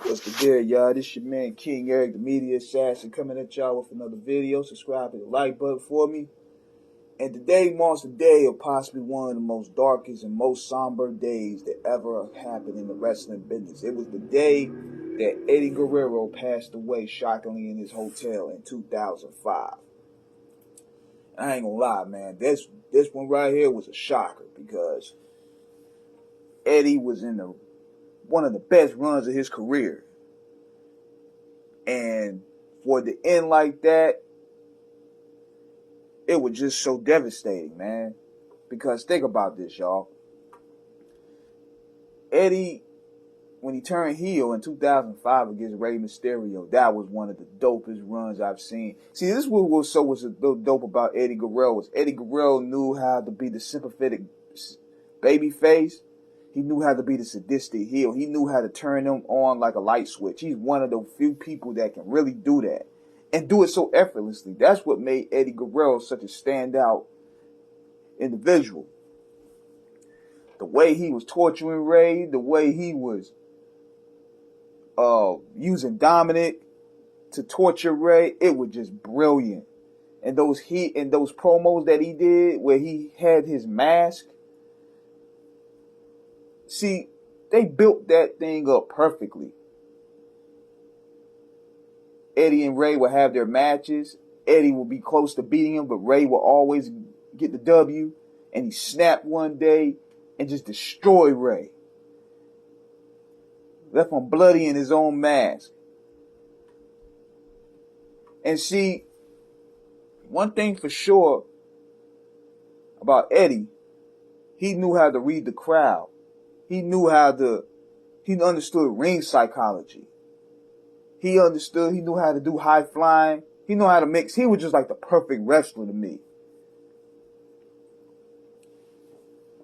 What's the deal, y'all? This your man King Eric, the media assassin, coming at y'all with another video. Subscribe to the like button for me. And today marks the day of possibly one of the most darkest and most somber days that ever happened in the wrestling business. It was the day that Eddie Guerrero passed away shockingly in his hotel in 2005. And I ain't gonna lie, man. This one right here was a shocker because Eddie was in one of the best runs of his career. And for it to end like that, it was just so devastating, man. Because think about this, y'all. Eddie, when he turned heel in 2005 against Rey Mysterio, that was one of the dopest runs I've seen. See, this was so dope about Eddie Guerrero. Was Eddie Guerrero knew how to be the sympathetic baby face. He knew how to be the sadistic heel. He knew how to turn them on like a light switch. He's one of the few people that can really do that and do it so effortlessly. That's what made Eddie Guerrero such a standout individual. The way he was torturing Ray, the way he was using Dominic to torture Ray, it was just brilliant. And those promos that he did where he had his mask. See, they built that thing up perfectly. Eddie and Ray would have their matches. Eddie would be close to beating him, but Ray would always get the W. And he snapped one day and just destroyed Ray. Left him bloody in his own mask. And see, one thing for sure about Eddie, he knew how to read the crowd. He understood ring psychology. He knew how to do high flying. He knew how to mix. He was just like the perfect wrestler to me.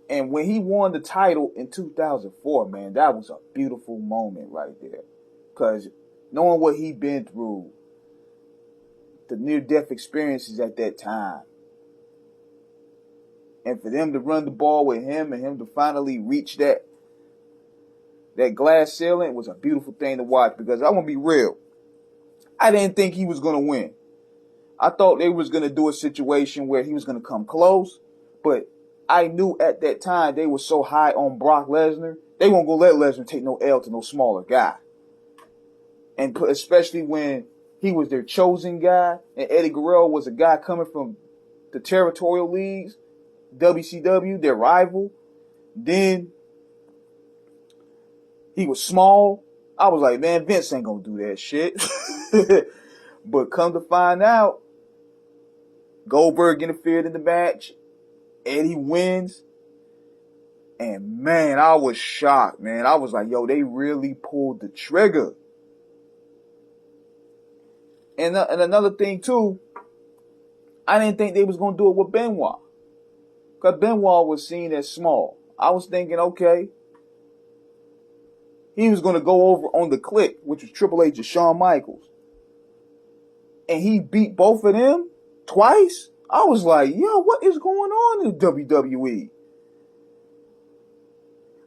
And when he won the title in 2004, man, that was a beautiful moment right there. Because knowing what he'd been through, the near-death experiences at that time, and for them to run the ball with him and him to finally reach that glass ceiling was a beautiful thing to watch. Because I'm going to be real, I didn't think he was going to win. I thought they was going to do a situation where he was going to come close, but I knew at that time they were so high on Brock Lesnar, they won't go let Lesnar take no L to no smaller guy. And especially when he was their chosen guy, and Eddie Guerrero was a guy coming from the territorial leagues, WCW, their rival. Then he was small. I was like, man, Vince ain't gonna do that shit. But come to find out, Goldberg interfered in the match. Eddie wins. And man, I was shocked, man. I was like, yo, they really pulled the trigger. And another thing, too, I didn't think they was going to do it with Benoit. Because Benoit was seen as small. I was thinking, okay, he was going to go over on the Click, which was Triple H and Shawn Michaels. And he beat both of them twice. I was like, yo, what is going on in WWE?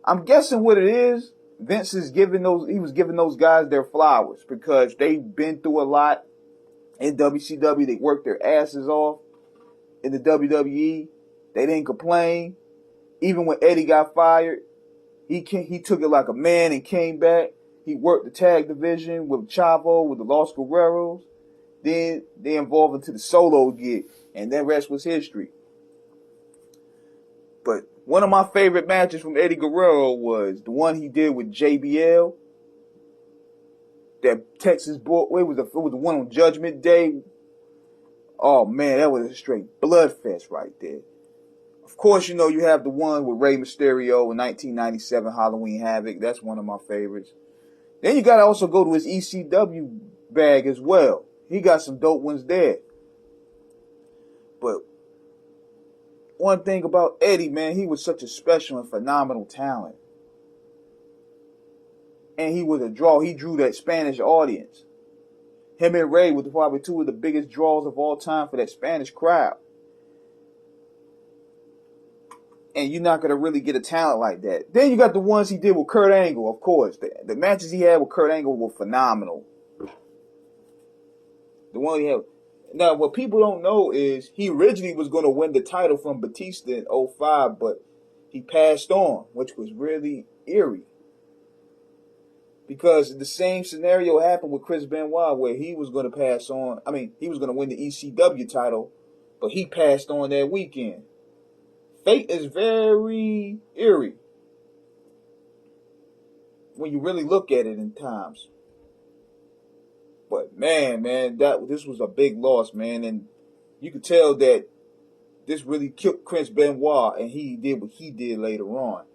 I'm guessing what it is, Vince is he was giving those guys their flowers because they've been through a lot in WCW. They worked their asses off. In the WWE, they didn't complain. Even when Eddie got fired, he took it like a man and came back. He worked the tag division with Chavo, with the Los Guerreros. Then they evolved into the solo gig, and that rest was history. But one of my favorite matches from Eddie Guerrero was the one he did with JBL. That Texas boy, it was the one on Judgment Day. Oh man, that was a straight blood fest right there. Of course, you have the one with Rey Mysterio in 1997 Halloween Havoc. That's one of my favorites. Then you got to also go to his ECW bag as well. He got some dope ones there. But one thing about Eddie, man, he was such a special and phenomenal talent. And he was a draw. He drew that Spanish audience. Him and Ray were probably two of the biggest draws of all time for that Spanish crowd. And you're not gonna really get a talent like that. Then you got the ones he did with Kurt Angle, of course. The matches he had with Kurt Angle were phenomenal. The one he had. Now, what people don't know is he originally was going to win the title from Batista in '05, but he passed on, which was really eerie. Because the same scenario happened with Chris Benoit, where he was going to pass on. I mean, he was going to win the ECW title, but he passed on that weekend. Fate is very eerie when you really look at it in times. But man, this was a big loss, man, and you could tell that this really killed Chris Benoit, and he did what he did later on.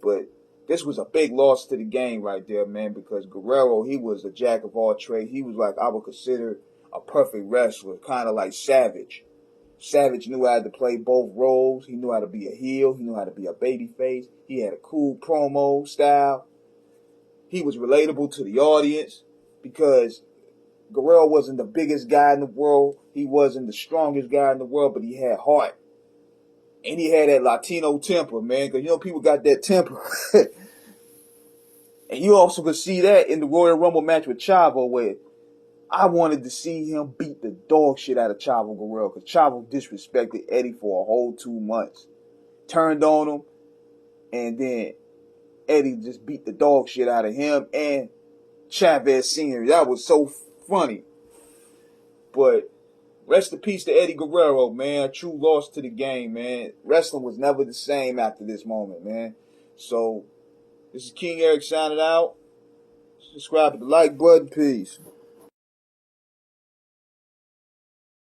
But this was a big loss to the game right there, man, because Guerrero, he was a jack of all trades. He was like, I would consider a perfect wrestler, kind of like Savage. Savage knew how to play both roles. He knew how to be a heel. He knew how to be a babyface. He had a cool promo style. He was relatable to the audience because Guerrero wasn't the biggest guy in the world. He wasn't the strongest guy in the world, but he had heart. And he had that Latino temper, man, because, people got that temper. And you also could see that in the Royal Rumble match with Chavo, where I wanted to see him beat the dog shit out of Chavo Guerrero, because Chavo disrespected Eddie for a whole 2 months. Turned on him, and then Eddie just beat the dog shit out of him and Chavez Sr. That was so funny. But rest in peace to Eddie Guerrero, man. A true loss to the game, man. Wrestling was never the same after this moment, man. So, this is King Eric signing out. Subscribe to the like button. Peace.